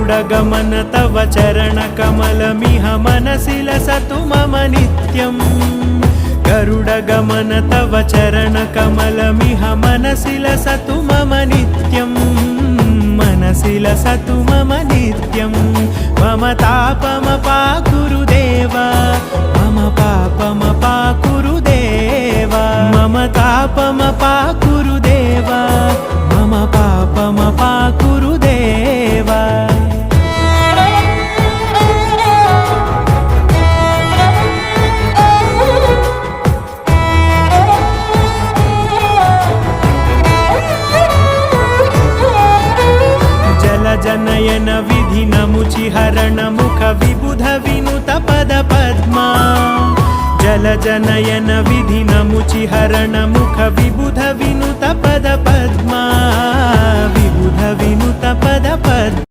गरुडगमन तव चरणकमलमिह मनसि लसतु मम नित्यम् गरुडगमन तव चरणकमलमिह मनसि लसतु मम नित्यम् मनसि लसतु मम नित्यम् मम तापमपाकुरु देव मम पापमपाकुरु देव मम तापमपाकुरु देव मम पापमपाकुरु देव जनयन विधिनमुचिहरण मुख विबुध विनुत पद पद्मा जल जनयन विधिनमुचिहरण मुख विबुध विनुत पद पद्मा विबुध विनुत पद पद्मा